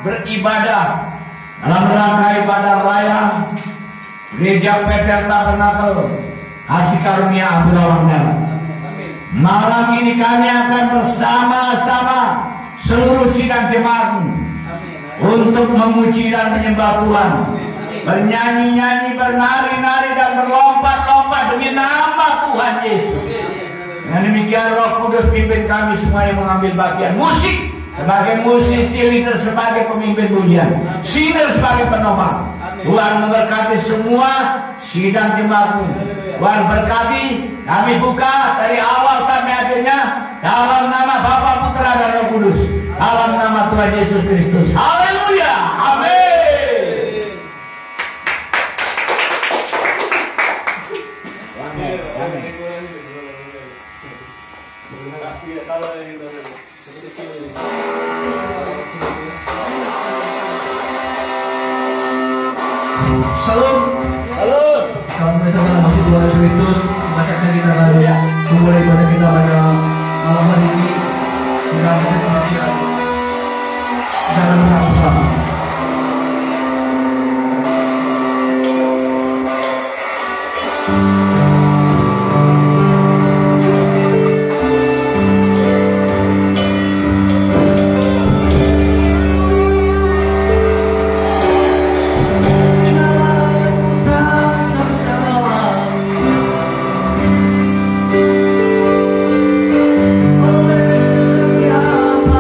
beribadah dalam rangka ibadah raya Gereja Peter Tabernakel Kasih Karunia Abdullah Wangdala. Malam ini kami akan bersama-sama seluruh sidang jemaat untuk memuji dan menyembah Tuhan, bernyanyi-nyanyi, bernari-nari dan berlompat-lompat demi nama Tuhan Yesus. Dengan demikian Roh Kudus pimpin kami semua yang mengambil bagian musik sebagai musisi, leader sebagai pemimpin pujian, singer sebagai penopang. Tuhan memberkati semua sidang jemaat. Tuhan berkati, kami buka dari awal sampai akhirnya dalam nama Bapa, Putra dan Roh Kudus, dalam nama Tuhan Yesus Kristus. Haleluya, amin. Salam, Salam. salam bersama dalam masjid Tuhan Yesus Kristus. Masaknya kita lalu memulai ibadah kita pada malam hari ini dengan pengajian secara bersama. Oleh setiap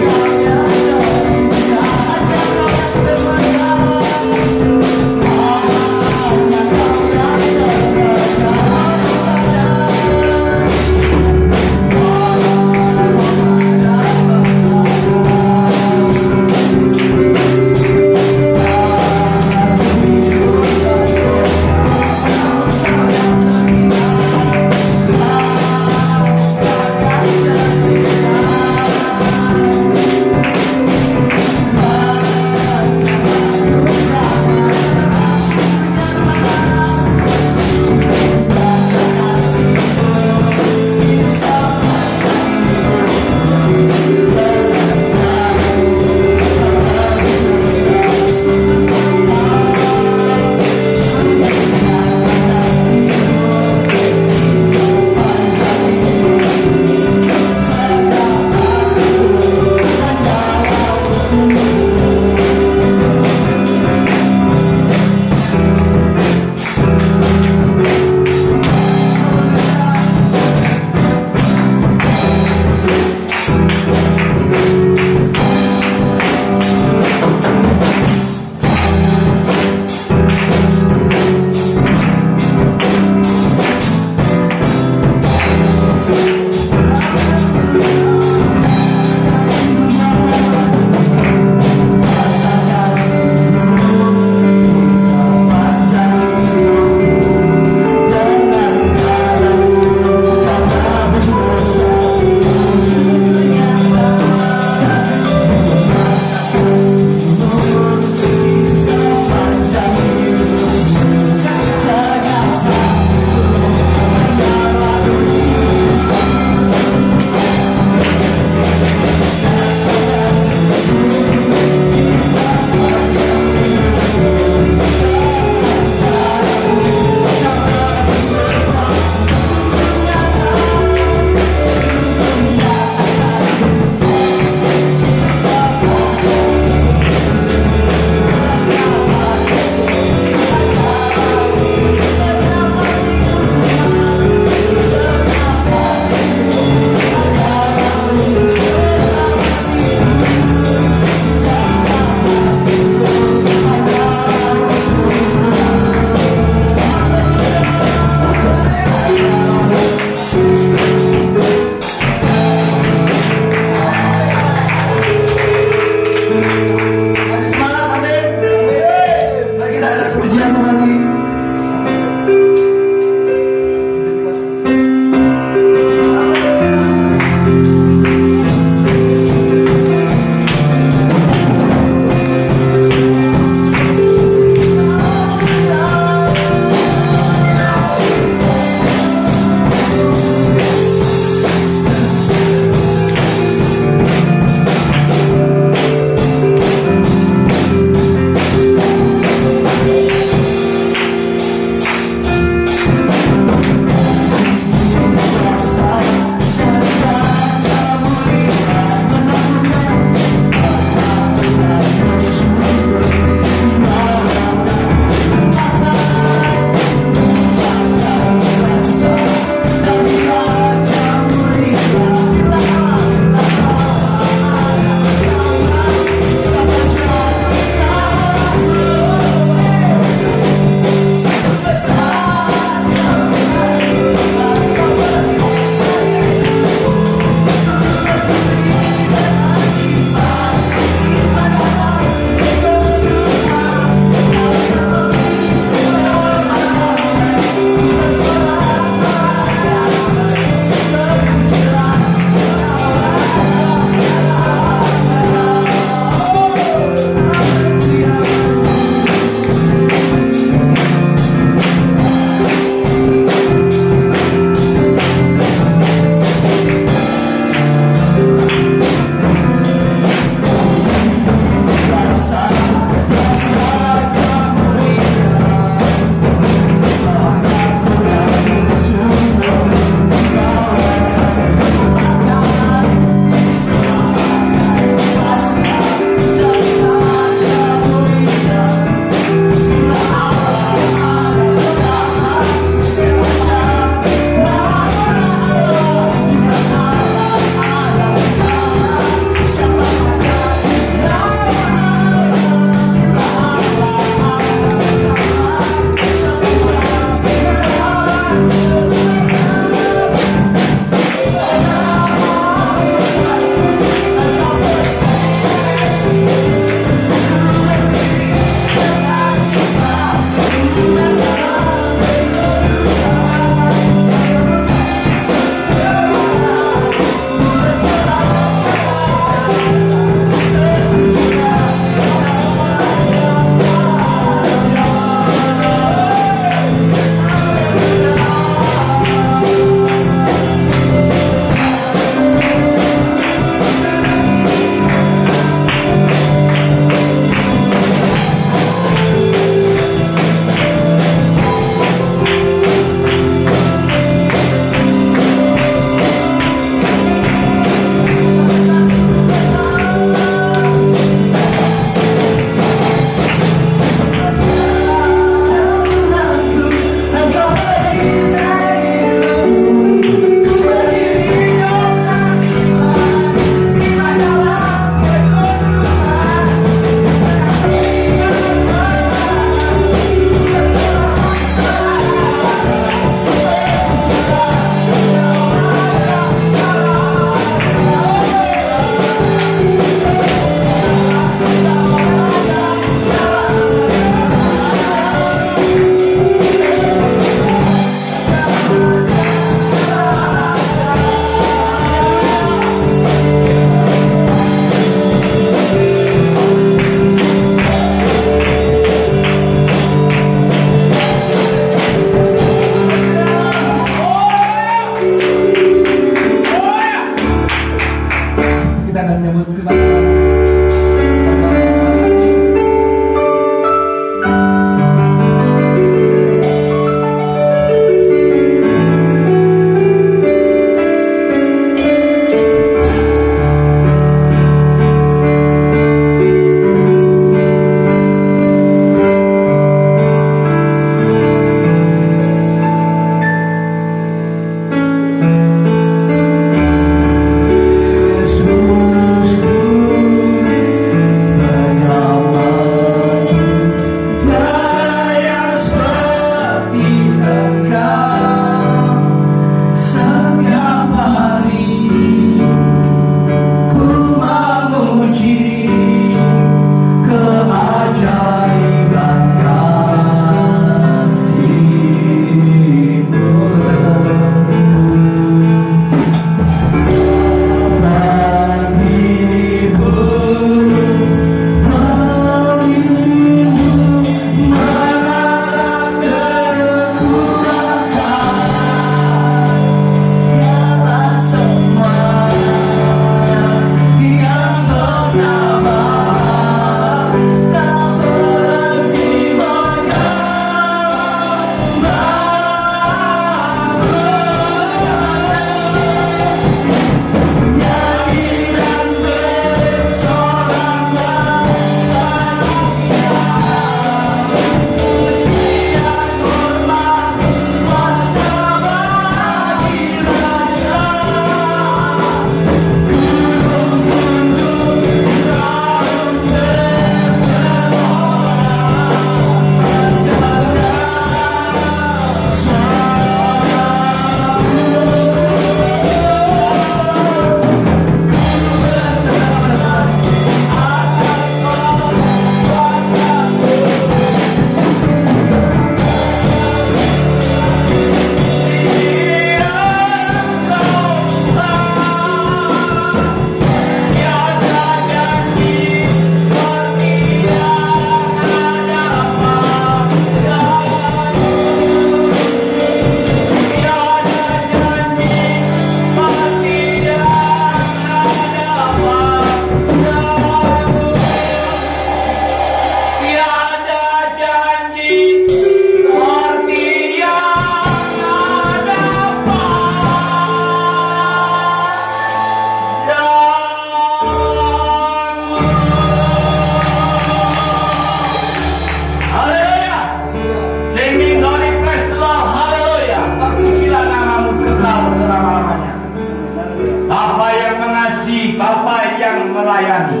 Bapa yang melayani.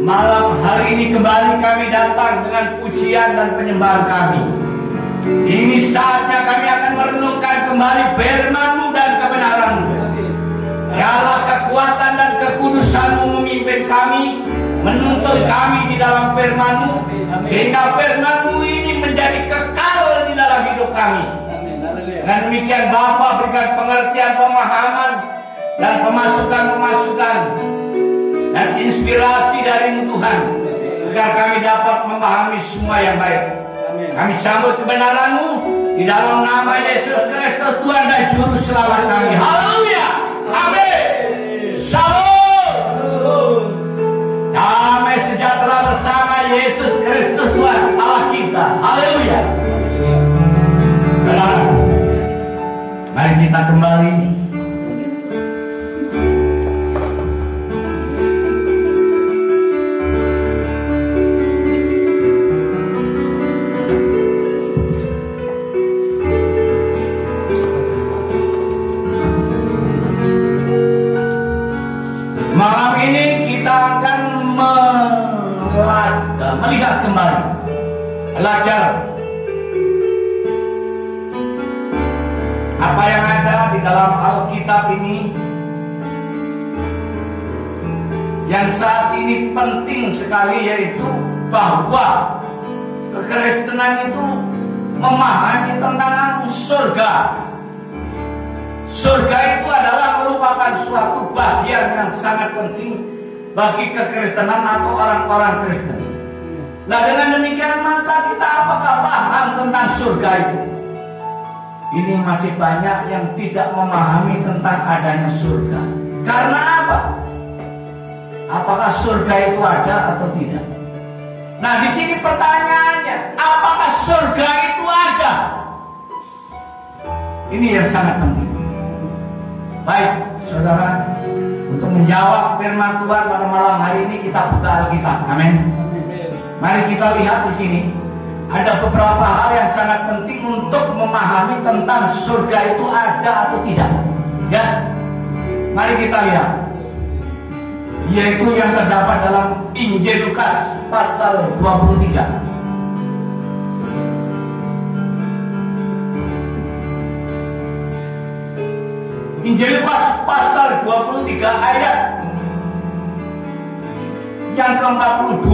Malam hari ini kembali kami datang dengan pujian dan penyembahan kami. Ini saatnya kami akan merenungkan kembali firman-Mu dan kebenaran-Mu. Biarlah kekuatan dan kekudusan-Mu memimpin kami, menuntun kami di dalam firman-Mu, sehingga firman-Mu ini menjadi kekal di dalam hidup kami. Dan demikian Bapa berikan pengertian, pemahaman, dan pemasukan-pemasukan dan inspirasi dari Tuhan, agar kami dapat memahami semua yang baik. Kami sambut kebenaran-Mu di dalam nama Yesus Kristus, Tuhan dan Juru Selamat kami. Haleluya. Amin. Shalom. Damai sejahtera bersama Yesus Kristus Tuhan Allah kita. Haleluya. Saudara, mari kita kembali malam ini. Kita akan melihat kembali, belajar apa yang ada di dalam Alkitab ini, yang saat ini penting sekali, yaitu bahwa kekristenan itu memahami tentang surga. Surga itu adalah merupakan suatu bagian yang sangat penting bagi kekristenan atau orang-orang Kristen. Nah, dengan demikian maka kita apakah paham tentang surga itu? Ini masih banyak yang tidak memahami tentang adanya surga. Karena apa? Apakah surga itu ada atau tidak? Nah, di sini pertanyaannya, apakah surga itu ada? Ini yang sangat penting. Baik, saudara, untuk menjawab firman Tuhan pada malam hari ini kita buka Alkitab. Amin. Mari kita lihat di sini ada beberapa hal yang sangat penting untuk memahami tentang surga itu ada atau tidak. Ya, mari kita lihat, yaitu yang terdapat dalam Injil Lukas pasal 23. Injil Lukas pasal 23 ayat yang ke-42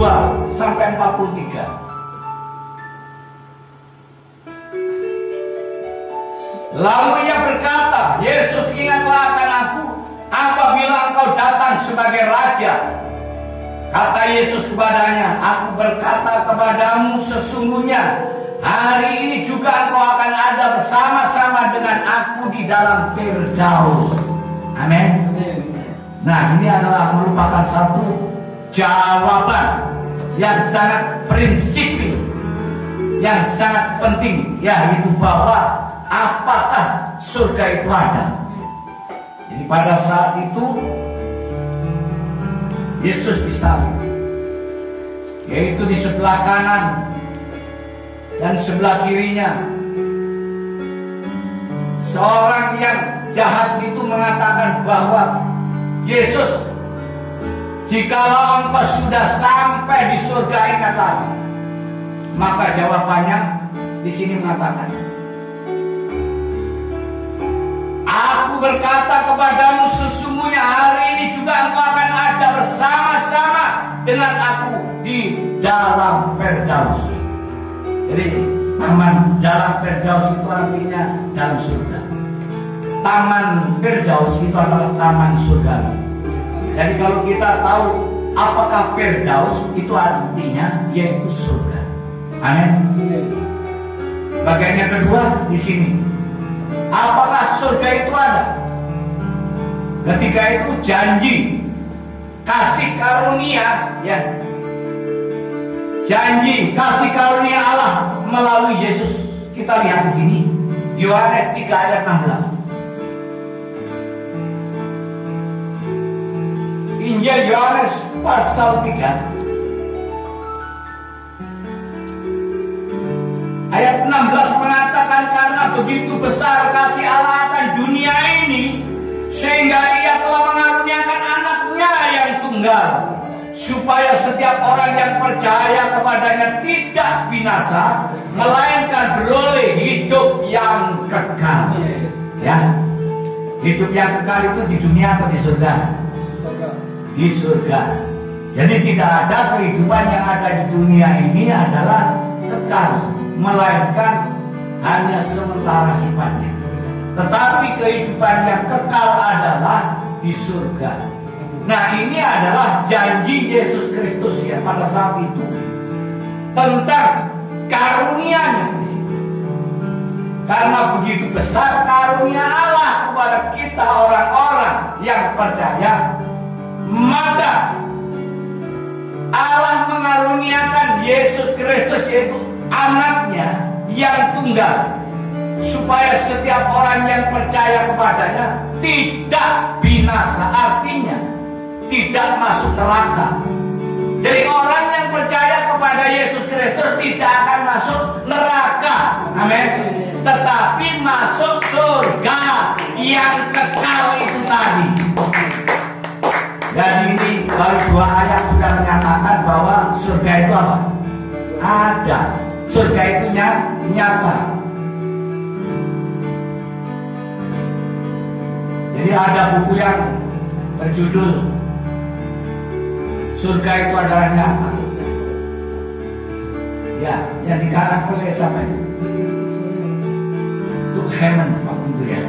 sampai 43. Lalu ia berkata, Yesus, ingatlah akan aku apabila engkau datang sebagai raja. Kata Yesus kepadanya, aku berkata kepadamu, sesungguhnya hari ini juga engkau akan ada bersama-sama dengan aku di dalam Firdaus. Amin. Nah, ini adalah merupakan satu jawaban yang sangat prinsipil, yang sangat penting, yaitu bahwa apakah surga itu ada. Jadi pada saat itu Yesus disalib, yaitu di sebelah kanan dan sebelah kirinya seorang yang jahat itu mengatakan bahwa Yesus, jikalau engkau sudah sampai di surga, ingatlah. Maka jawabannya di sini mengatakan, aku berkata kepadamu, sesungguhnya hari ini juga engkau akan ada bersama-sama dengan aku di dalam Firdaus. Jadi taman dalam Firdaus itu artinya dalam surga. Taman Firdaus itu adalah taman surga. Jadi kalau kita tahu apakah Firdaus, itu artinya yaitu surga. Amin. Bagian yang kedua di sini, apakah surga itu ada? Ketika itu janji kasih karunia, ya, janji kasih karunia Allah melalui Yesus. Kita lihat di sini Yohanes 3 ayat 16. Injil Yohanes pasal 3 ayat 16 mengatakan, karena begitu besar kasih Allah akan dunia ini sehingga Ia telah mengaruniakan anaknya yang tunggal, supaya setiap orang yang percaya kepadanya tidak binasa, melainkan beroleh hidup yang kekal. Ya, hidup yang kekal itu di dunia atau di surga? Di surga. Jadi tidak ada kehidupan yang ada di dunia ini adalah kekal, melainkan hanya sementara sifatnya. Tetapi kehidupan yang kekal adalah di surga. Nah, ini adalah janji Yesus Kristus ya pada saat itu tentang karunia-Nya. Karena begitu besar karunia Allah kepada kita orang-orang yang percaya, maka Allah mengaruniakan Yesus Kristus, yaitu anaknya yang tunggal, supaya setiap orang yang percaya kepadanya tidak binasa, artinya tidak masuk neraka. Jadi orang yang percaya kepada Yesus Kristus tidak akan masuk neraka, amin, tetapi masuk surga yang kekal itu tadi. Dan ini baru 2 ayat sudah menyatakan bahwa surga itu apa? Ada. Surga itu nyata. Jadi ada buku yang berjudul Surga itu adalah nyata. Ya, yang dikarang oleh siapa itu? Itu Heaven, apa itu ya?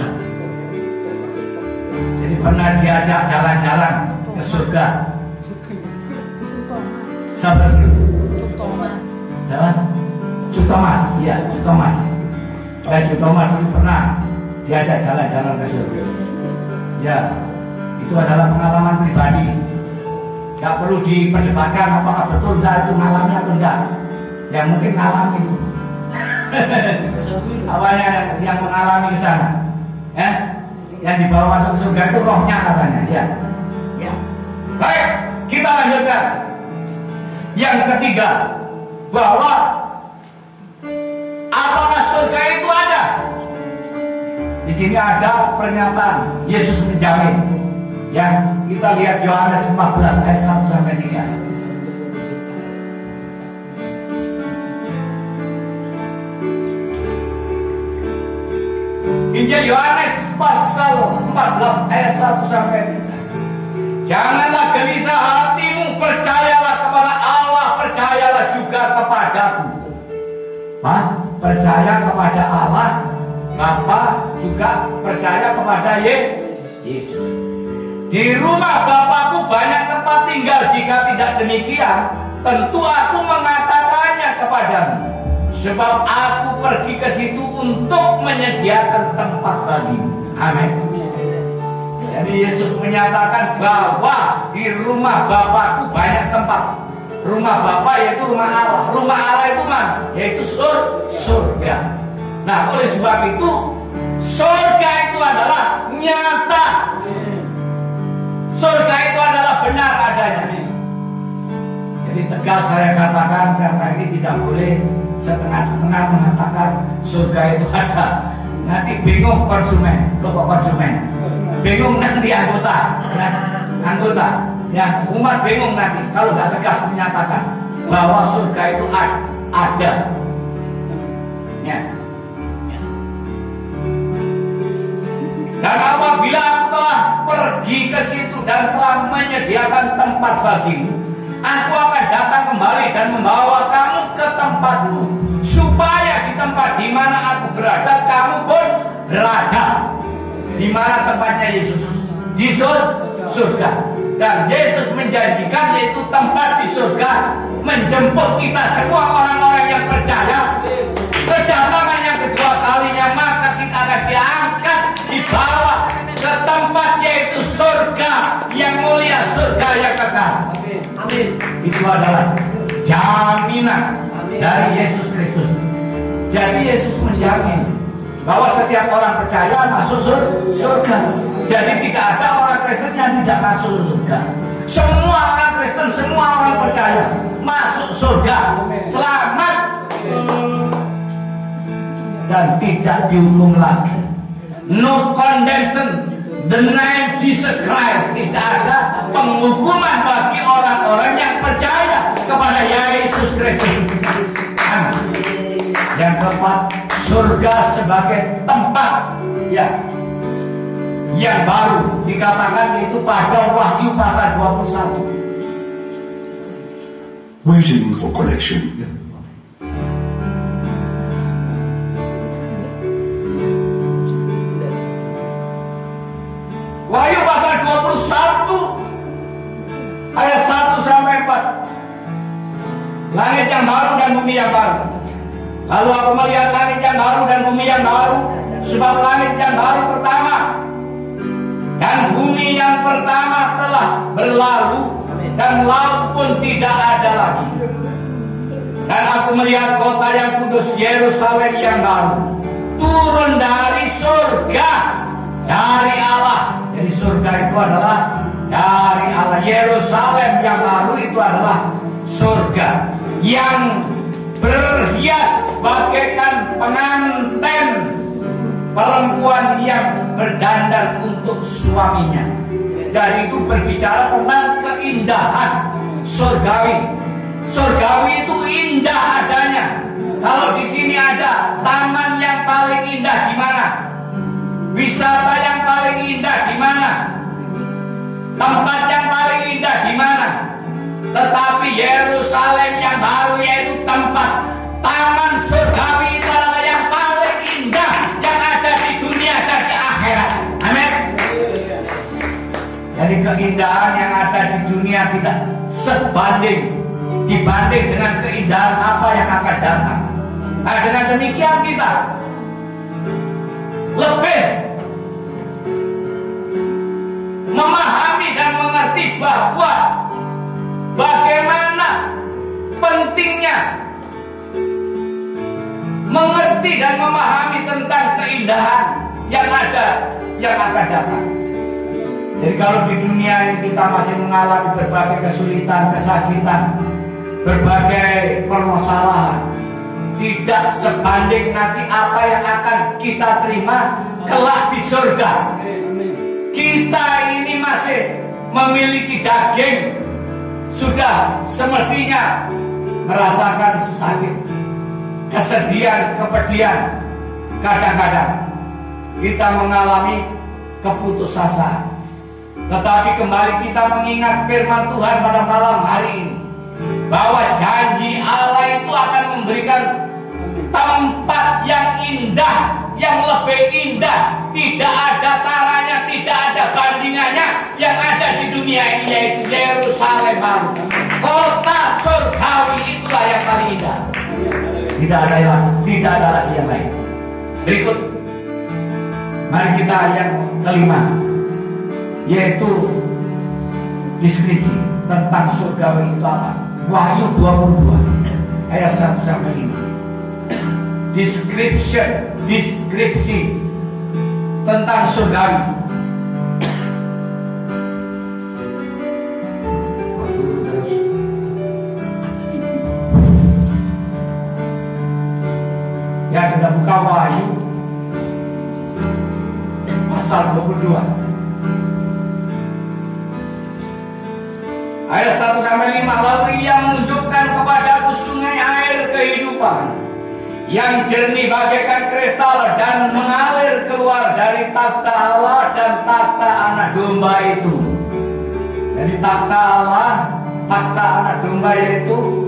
Jadi pernah diajak jalan-jalan ke surga. Siapa itu? Cuk Thomas, iya, Cuk Thomas. Cuk Thomas dulu pernah diajak jalan-jalan ke surga. Ya, itu adalah pengalaman pribadi. Gak perlu diperdebatkan apakah betul enggak itu ngalami atau enggak. Yang mungkin ngalami itu. Apa yang mengalami ke sana? Yang dibawa masuk ke surga itu rohnya katanya, ya. Ya. Baik, kita lanjutkan. Yang ketiga, bahwa apakah surga itu ada? Di sini ada pernyataan Yesus menjamin. Yang kita lihat Yohanes 14 ayat 1 sampai 3. Injil Yohanes pasal 14 ayat 1 sampai 3. Janganlah gelisah hatimu, percayalah kepada Allah, percayalah juga kepadaku. Percaya kepada Allah, Bapa juga percaya kepada Yesus. Di rumah Bapakku banyak tempat tinggal. Jika tidak demikian, tentu aku mengatakannya kepadamu. Sebab aku pergi ke situ untuk menyediakan tempat bagimu. Amin. Jadi Yesus menyatakan bahwa di rumah Bapakku banyak tempat. Rumah Bapa yaitu rumah Allah. Rumah Allah itu mana? Yaitu surga. Nah, oleh sebab itu surga itu adalah nyata. Surga itu adalah benar adanya. Jadi tegas saya katakan, karena ini tidak boleh setengah-setengah mengatakan surga itu ada. Nanti bingung konsumen, kok konsumen? Bingung nanti anggota, ya umat bingung nanti kalau nggak tegas menyatakan bahwa surga itu ada. Ya. Dan apabila aku telah pergi ke situ dan telah menyediakan tempat bagimu, aku akan datang kembali dan membawa kamu ke tempatku, supaya di tempat di mana aku berada, kamu pun berada. Di mana tempatnya Yesus? Di surga. Dan Yesus menjanjikan yaitu tempat di surga menjemput kita semua orang-orang yang percaya. Kedatangan yang kedua kalinya, maka kita akan diangkat, dibawa ke tempat yaitu surga yang mulia, surga yang kekal. Amin. Itu adalah jaminan dari Yesus Kristus. Jadi Yesus menjamin bahwa setiap orang percaya masuk surga. Jadi tidak ada orang Kristen yang tidak masuk surga. Semua orang Kristen, semua orang percaya masuk surga, selamat dan tidak dihukum lagi. No condemnation the name Jesus Christ. Tidak ada penghukuman bagi orang-orang yang percaya kepada Yesus Kristus. Yang keempat, surga sebagai tempat yang baru dikatakan itu pada Wahyu pasal 21. Waiting for connection. Wahyu pasal 21 ayat 1 sampai 4. Langit yang baru dan bumi yang baru. Lalu aku melihat langit yang baru dan bumi yang baru, sebab langit yang baru pertama dan bumi yang pertama telah berlalu, dan laut pun tidak ada lagi. Dan aku melihat kota yang kudus Yerusalem yang baru turun dari surga, dari Allah. Jadi surga itu adalah dari Allah. Yerusalem yang baru itu adalah surga yang berhias bagaikan pengantin perempuan yang berdandan untuk suaminya. Dan itu berbicara tentang keindahan surgawi. Surgawi itu indah adanya. Kalau di sini ada taman yang paling indah di mana? Wisata yang paling indah di mana? Tempat yang paling indah di mana? Tetapi Yerusalem yang baru, yaitu tempat taman surgawi, itu adalah yang paling indah yang ada di dunia dan di akhirat. Amin. Jadi keindahan yang ada di dunia tidak dibanding dengan keindahan apa yang akan datang. Nah, dengan demikian kita lebih memahami dan mengerti bahwa bagaimana pentingnya mengerti dan memahami tentang keindahan yang akan datang. Jadi kalau di dunia ini kita masih mengalami berbagai kesulitan, kesakitan, berbagai permasalahan, tidak sebanding nanti apa yang akan kita terima kelak di surga. Kita ini masih memiliki daging, sudah semestinya merasakan sakit, kesedihan, kepedihan. Kadang-kadang kita mengalami keputusasaan. Tetapi kembali kita mengingat firman Tuhan pada malam hari ini, bahwa janji Allah itu akan memberikan tempat yang indah, yang lebih indah, tidak ada taranya, tidak ada bandingannya yang ada di dunia ini, yaitu Yerusalem baru. Kota surgawi itulah yang paling indah. Tidak ada lagi yang lain. Berikut, mari kita yang kelima, yaitu deskripsi tentang surgawi itu apa. Wahyu 22 ayat 1 sampai 5. Deskripsi tentang surgawi. Ya, kita buka Wahyu pasal 22 ayat 1 sampai 5. Lalu ia menunjukkan kepadaku sungai air kehidupan yang jernih bagaikan kristal dan mengalir keluar dari takhta Allah dan takhta anak domba itu. Jadi takhta Allah, takhta anak domba, yaitu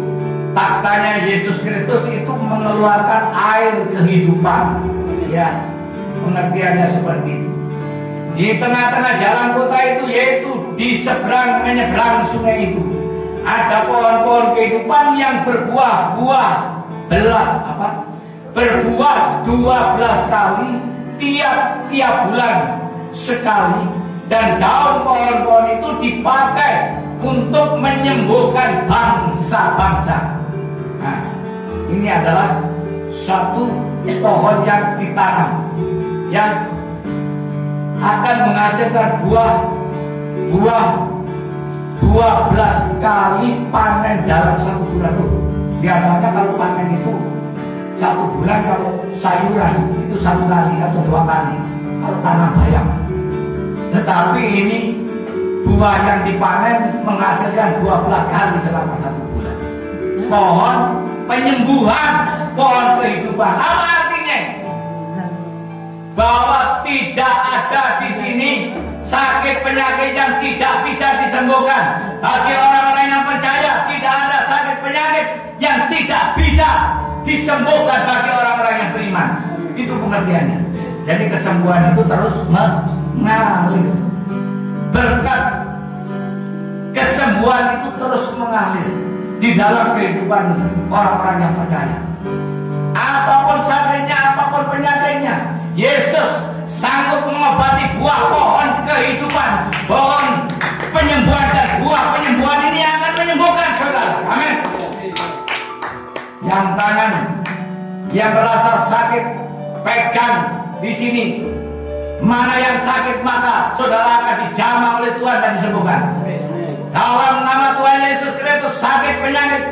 takhtanya Yesus Kristus, itu mengeluarkan air kehidupan. Ya, pengertiannya seperti itu. Di tengah-tengah jalan kota itu, yaitu di seberang menyeberang sungai itu, ada pohon-pohon kehidupan yang berbuah 12 kali tiap bulan sekali, dan daun pohon-pohon itu dipakai untuk menyembuhkan bangsa-bangsa. Nah, ini adalah satu pohon yang ditanam yang akan menghasilkan buah 12 kali panen dalam satu bulan. Biasanya kalau panen itu satu bulan, kalau sayuran itu 1 kali atau 2 kali kalau tanam bayam. Tetapi ini buah yang dipanen menghasilkan 12 kali selama 1 bulan. Pohon penyembuhan, pohon kehidupan. Apa artinya? Bahwa tidak ada di sini sakit penyakit yang tidak bisa disembuhkan. Bagi orang-orang yang percaya, tidak ada sakit penyakit yang tidak bisa disembuhkan bagi orang-orang yang beriman. Itu pengertiannya. Jadi kesembuhan itu terus mengalir. Berkat kesembuhan itu terus mengalir di dalam kehidupan orang-orang yang percaya. Apapun sakitnya, apapun penyakitnya, Yesus sanggup mengobati buah pohon kehidupan, pohon penyembuhan, dan buah penyembuhan ini akan menyembuhkan saudara. Amin. Yang tangan yang merasa sakit, pegang di sini. Mana yang sakit maka saudara akan dijamah oleh Tuhan dan disembuhkan. Dalam nama Tuhan Yesus Kristus, sakit penyakit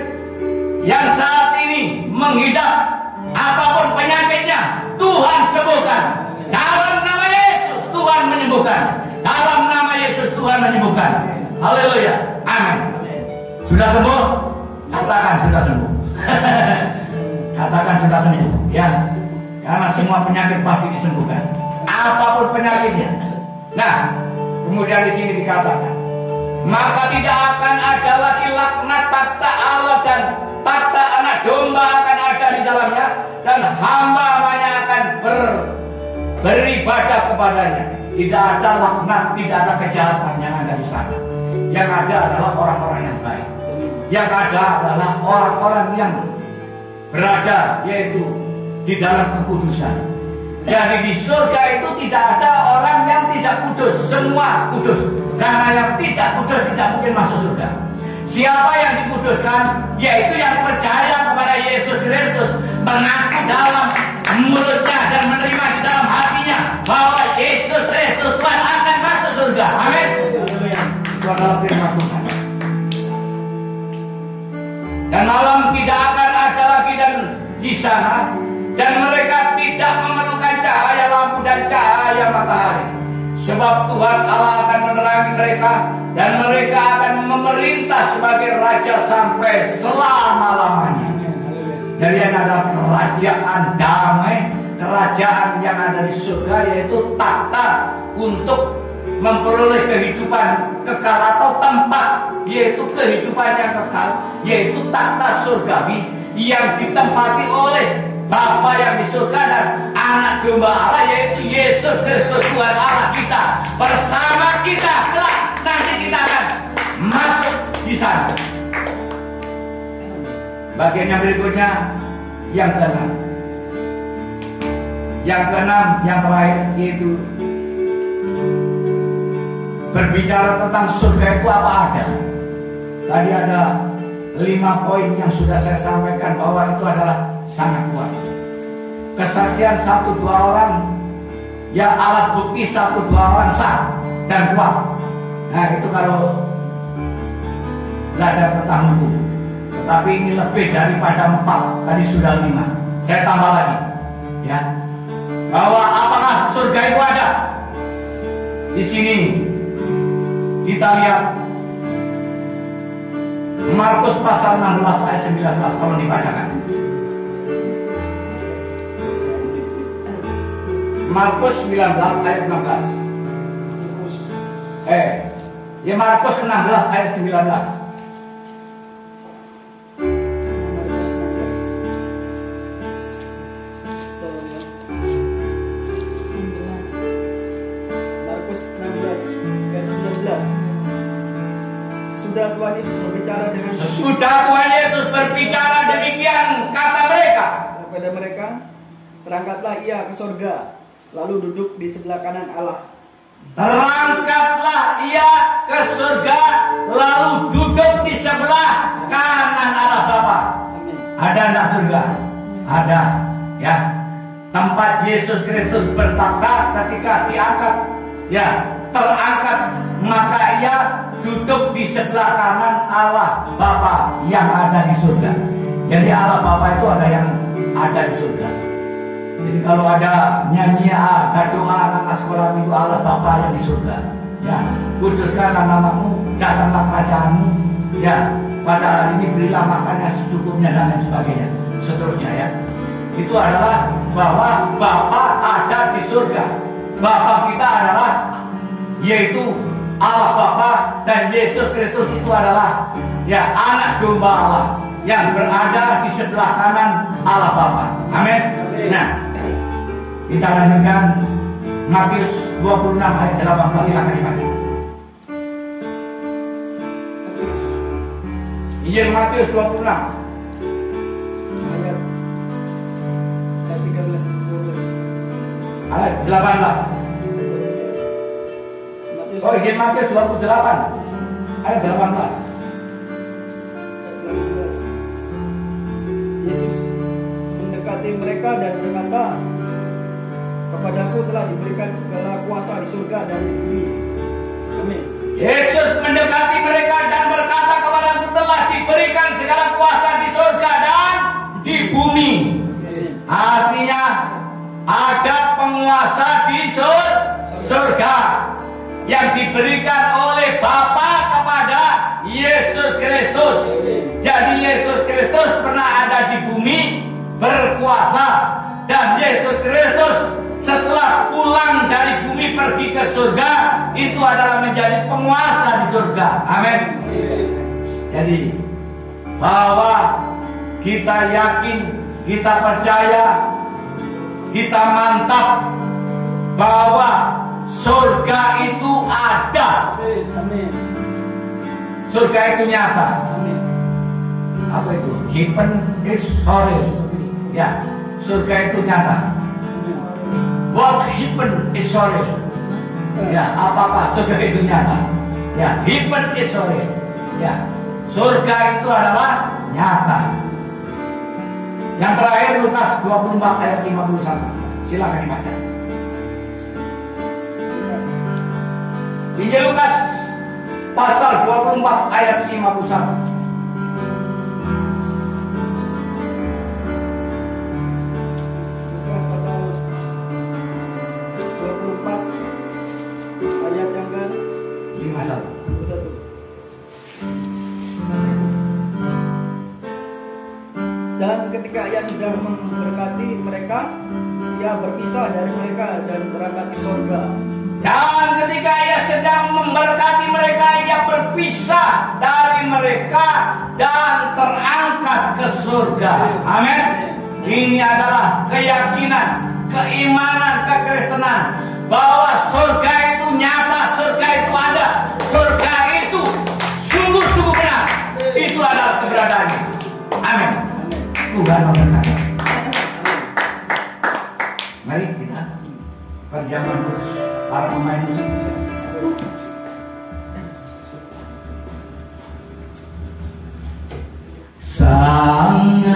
yang saat ini menghidap, apapun penyakitnya, Tuhan sembuhkan. Dalam nama Yesus Tuhan menyembuhkan. Dalam nama Yesus Tuhan menyembuhkan. Haleluya. Amin. Sudah sembuh? Katakan sudah sembuh. Katakan sudah sembuh. Ya. Karena semua penyakit pasti disembuhkan. Apapun penyakitnya. Nah, kemudian di sini dikatakan, maka tidak akan ada lagi laknat takhta Allah dan takhta anak domba akan ada di dalamnya, dan hamba-hambanya akan beribadah kepadanya. Tidak ada laknat, tidak ada kejahatan yang ada di sana. Yang ada adalah orang-orang yang baik. Yang ada adalah orang-orang yang berada yaitu di dalam kekudusan. Jadi di surga itu tidak ada orang yang tidak kudus, semua kudus. Karena yang tidak kudus tidak mungkin masuk surga. Siapa yang dikuduskan? Yaitu yang percaya kepada Yesus Kristus, mengaku dalam mulutnya dan menerima di dalam hatinya bahwa Yesus Kristus Tuhan akan masuk surga. Amin. Itu adalah firman Tuhan. Dan malam tidak akan ada lagi dan di sana, dan mereka tidak memerlukan cahaya lampu dan cahaya matahari, sebab Tuhan Allah akan menerangi mereka, dan mereka akan memerintah sebagai raja sampai selama-lamanya. Jadi yang ada kerajaan damai, kerajaan yang ada di surga, yaitu takhta untuk memperoleh kehidupan kekal, atau tempat yaitu kehidupan yang kekal, yaitu takhta surgawi yang ditempati oleh Bapa yang di surga dan anak domba Allah, yaitu Yesus Kristus Tuhan Allah kita. Bersama kita kelak nanti kita akan masuk di sana. Bagian yang berikutnya, yang keenam. Yang keenam, yang terakhir, yaitu berbicara tentang surga itu apa ada. Tadi ada 5 poin yang sudah saya sampaikan bahwa itu adalah sangat kuat. Kesaksian 1-2 orang, ya alat bukti 1-2 orang sah dan kuat. Nah itu kalau belajar tentang hukum. Tetapi ini lebih daripada 4. Tadi sudah 5. Saya tambah lagi, ya. Bahwa apakah surga itu ada? Di sini kita lihat Markus pasal 16 ayat 19, kalau dibacakan. Markus 19 ayat 16. Ya Markus 16 ayat 19. Sesudah Tuhan Yesus berbicara demikian, kata mereka kepada mereka, terangkatlah ia ke surga, lalu duduk di sebelah kanan Allah. Terangkatlah ia ke surga, lalu duduk di sebelah kanan Allah Bapa. Ada enggak surga? Ada, ya. Tempat Yesus Kristus bertakhta ketika diangkat, ya, terangkat, maka ia duduk di sebelah kanan Allah Bapa yang ada di surga. Jadi Allah Bapa itu ada yang ada di surga. Jadi kalau ada nyanyi, ada doa anak sekolah minggu Allah Bapa yang di surga, ya kuduskanlah namamu, datanglah kerajaanmu, ya pada hari ini berilah makannya secukupnya dan lain sebagainya, seterusnya ya. Itu adalah bahwa Bapa ada di surga. Bapa kita adalah yaitu Allah Bapa, dan Yesus Kristus itu adalah ya anak domba Allah yang berada di sebelah kanan Allah Bapa. Amin. Nah, kita lanjutkan Matius 26 ayat 18, silakan dibaca. Injil Matius 26 ayat 18. Oh, Injil Matius 28 ayat 18. Yesus mendekati mereka dan berkata, kepadaku telah diberikan segala kuasa di surga dan di bumi. Amin. Yesus mendekati mereka dan berkata, kepadaku telah diberikan segala kuasa di surga dan di bumi. Artinya ada penguasa di surga yang diberikan oleh Bapa kepada Yesus Kristus. Jadi Yesus Kristus pernah ada di bumi berkuasa, dan Yesus Kristus setelah pulang dari bumi pergi ke surga itu adalah menjadi penguasa di surga. Amin. Jadi bahwa kita yakin, kita percaya, kita mantap bahwa surga itu ada. Amin. Surga itu nyata. Amin. Apa itu? Heaven is real. Ya, surga itu nyata. What heaven is real. Ya, apakah surga itu nyata? Ya, heaven is real. Ya, surga itu adalah nyata. Yang terakhir Lukas 24 ayat 51. Silakan dibaca. Injil Lukas pasal 24 ayat 51. Lukas pasal 24 ayat yang ke 51. 51. Dan ketika ia sudah memberkati mereka, ia berpisah dari mereka dan berangkat ke surga. Dan ketika ia sedang memberkati mereka, ia berpisah dari mereka dan terangkat ke surga. Amin. Ini adalah keyakinan, keimanan, kekristenan bahwa surga itu nyata, surga itu ada, surga itu sungguh-sungguh benar. Itu adalah keberadaannya. Amin. Tuhan memberkati. Mari kita perjamuan terus para pemain musik. Sangat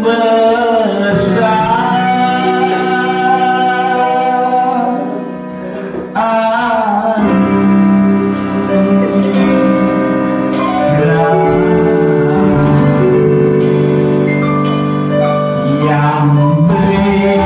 besar yang beri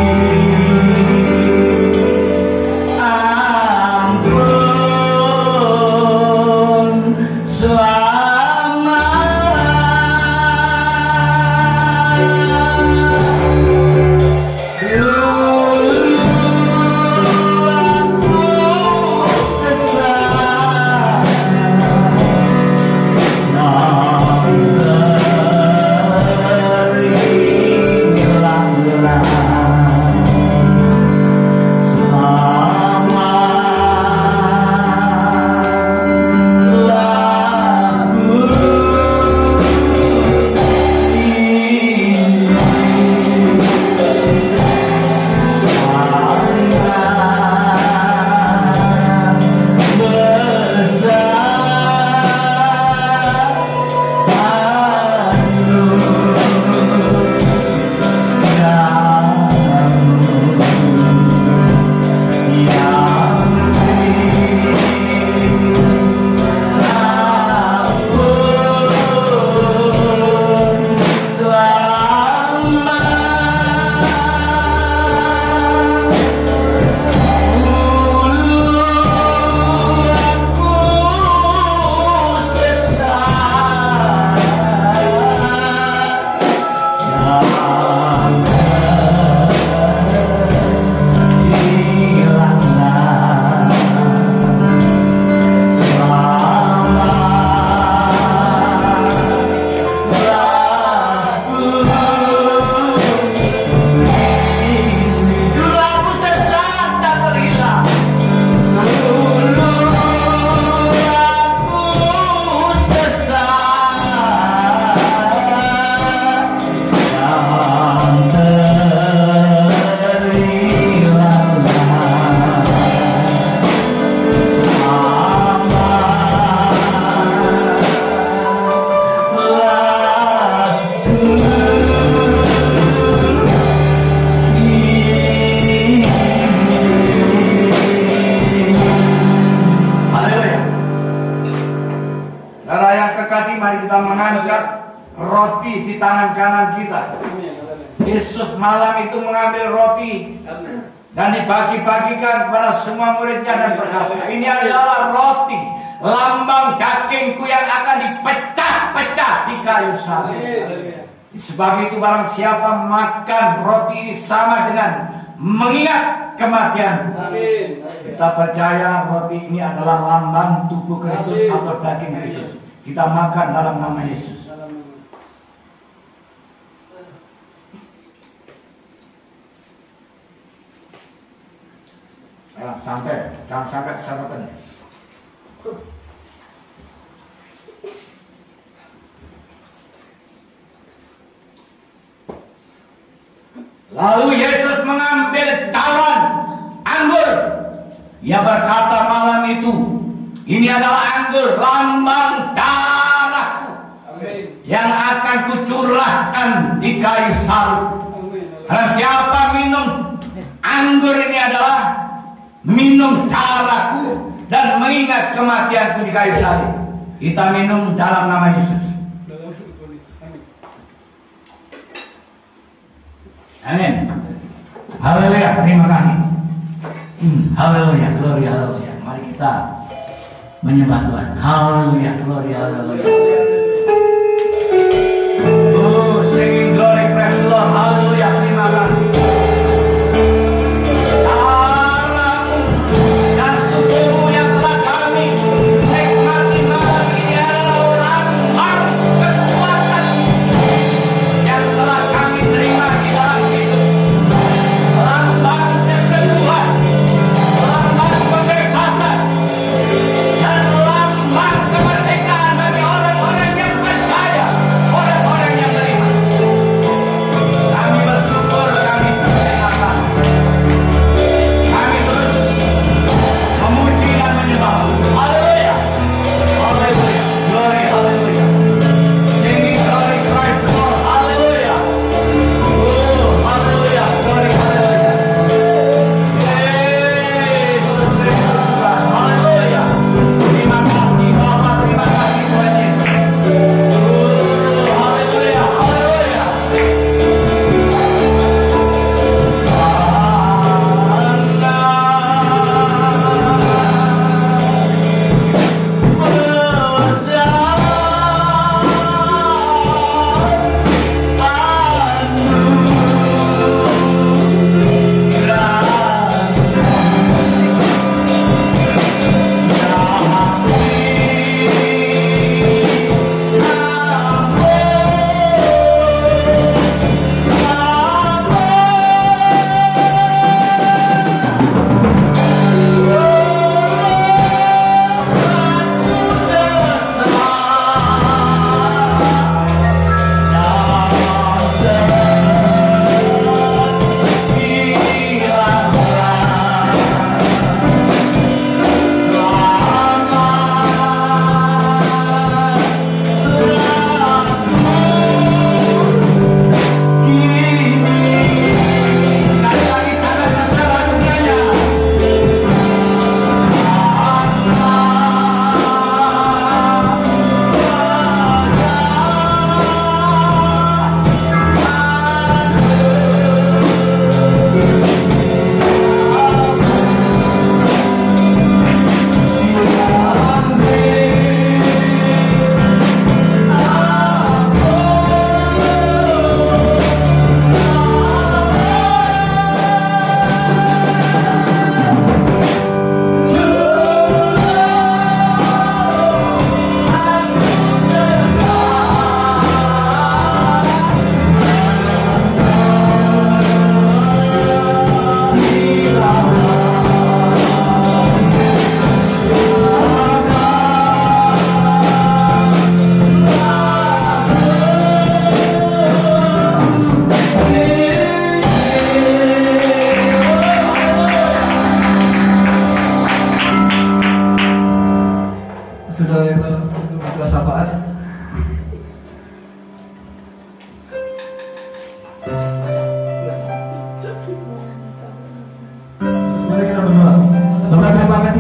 Yesus malam itu mengambil roti dan dibagi-bagikan kepada semua muridnya dan berkata, ini adalah roti lambang dagingku yang akan dipecah-pecah di kayu salib. Sebab itu barang siapa makan roti ini sama dengan mengingat kematian. Kita percaya roti ini adalah lambang tubuh Kristus atau daging Kristus. Kita makan dalam nama Yesus. Jangan sampai kesempatan. Lalu Yesus mengambil cawan anggur. Ia berkata malam itu, ini adalah anggur lambang darahku yang akan kucurahkan di kayu salib. Karena siapa minum anggur ini adalah minum darahku dan mengingat kematianku di kayu salib. Kita minum dalam nama Yesus. Amin. Haleluya, terima kasih. Haleluya, gloria, haleluya. Mari kita menyembah Tuhan. Haleluya, gloria, haleluya. Oh, singing glory, praise the Lord. Haleluya, terima kasih.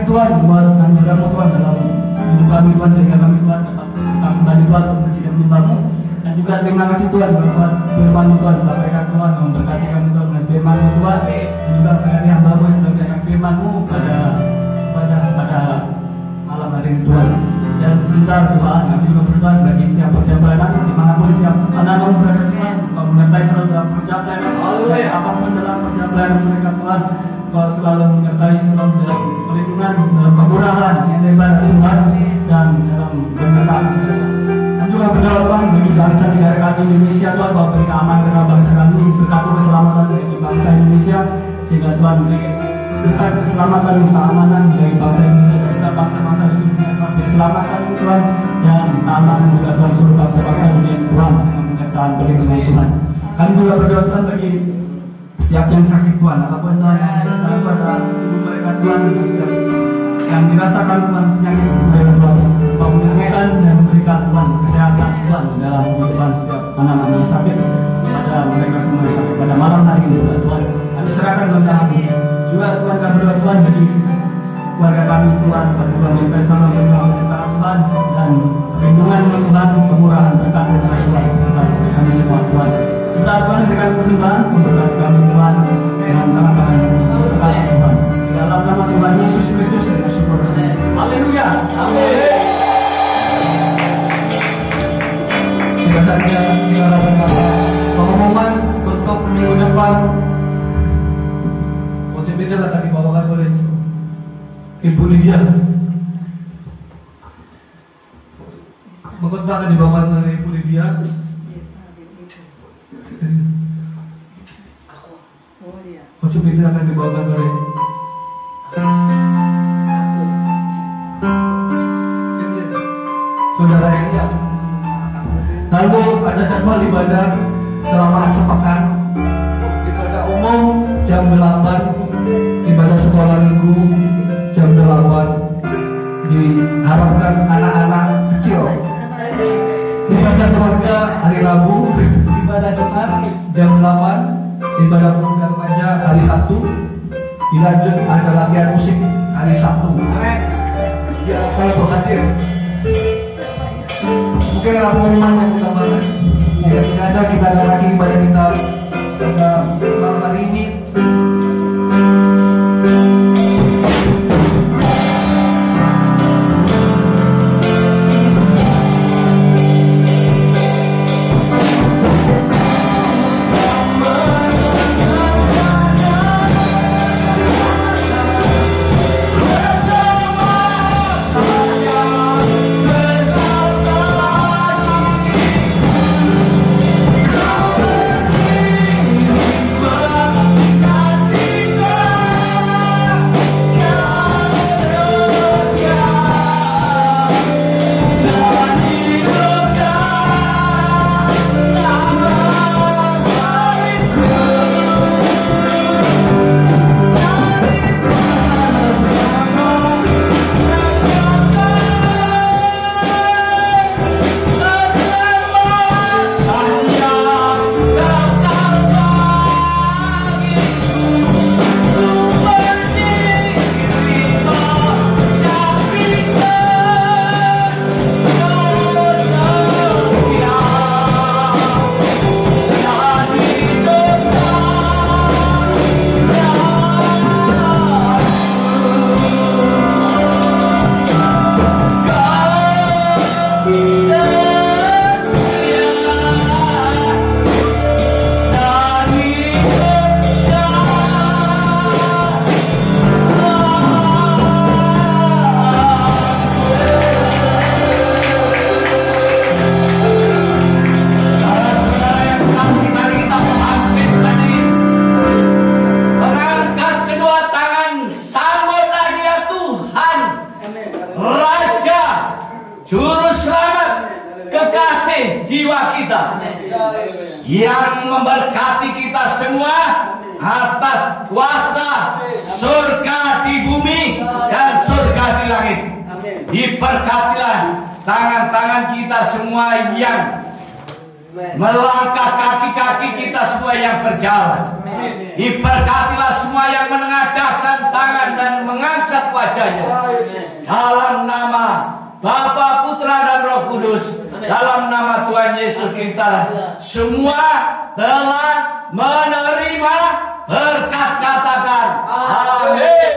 Tuhan buat anugerah-Mu Tuhan dalam hidup kami Tuhan, sehingga kami Tuhan kembali Tuhan untuk mencintai firman-Mu, dan juga terima kasih Tuhan buat firman-Mu Tuhan, sampaikan Tuhan, memberkati kami Tuhan dengan firman-Mu Tuhan, dan juga mengenai hamba-Mu yang menyampaikan firman-Mu pada malam hari ini Tuhan. Dan sebentar Tuhan, kami juga berdoa bagi setiap perjalanan dimanapun setiap anak-anak berada Tuhan, Kau menyertai selalu dalam perjalanan, apapun dalam perjalanan mereka Tuhan, Kau selalu menyertai selalu dalam perlindungan, dalam kemurahan yang daripada Tuhan, dan dalam kebenaran. Dan juga berdoa Tuhan bagi bangsa negara kami Indonesia Tuhan, Kau beri keamanan kepada bangsa kami, berkati keselamatan bagi bangsa Indonesia, sehingga Tuhan beri berkat keselamatan dan keamanan bagi bangsa Indonesia dan juga bangsa-bangsa di dunia Tuhan, beri keselamatan Tuhan dan keamanan juga Tuhan seluruh bangsa-bangsa dunia Tuhan dengan penyertaan perlindungan Tuhan. Kami juga berdoa Tuhan bagi setiap yang sakit Tuhan, apapun Tuhan yang datang pada tubuh mereka Tuhan, setiap yang dirasakan Tuhan penyakit mereka Tuhan, Kau menyembuhkan dan memberikan Tuhan kesehatan Tuhan dalam kehidupan setiap anak-anak yang sakit, pada mereka semua yang sakit pada malam hari ini Tuhan. Kami serahkan kepada kami juga Tuhan, kami berdoa Tuhan bagi keluarga kami Tuhan, pada Tuhan yang bersama dengan Tuhan dan perlindungan Tuhan, kemurahan berkat dari Tuhan kami semua Tuhan. Sebentar Tuhan berikan persembahan untuk kami Tuhan dengan tangan-tangan berkat Tuhan. Di dalam nama Tuhan Yesus Kristus kita syukur. Haleluya. Amin. Biasa kita lakukan pengumuman untuk minggu depan. Beda lah tadi bawakan oleh Ibu Lydia. Mengkhotbah akan dibawakan oleh Ibu Lydia. Konsep itu akan dibawakan oleh Saudara Elia. Lalu ada jadwal ibadah selama sepekan. Ibadah umum jam 8, ibadah sekolah minggu jam 8. Diharapkan anak-anak kecil. Ibadah keluarga hari Rabu, ibadah Jumat jam 8, ibadah keluarga remaja hari Sabtu. Dilanjut ada latihan musik hari Sabtu. Ya, kalau berhadir. Mungkin ada pengumuman yang utamakan. Ya, tidak ada, kita akan lagi ibadah kita pada malam hari ini. yang memberkati kita semua atas kuasa surga di bumi dan surga di langit. Diberkatilah tangan-tangan kita semua yang melangkah, kaki-kaki kita semua yang berjalan. Diberkatilah semua yang menengadahkan tangan dan mengangkat wajahnya. Dalam nama Bapa, Putra dan Roh Kudus. Dalam nama Tuhan Yesus kita semua telah menerima berkat, katakan amin.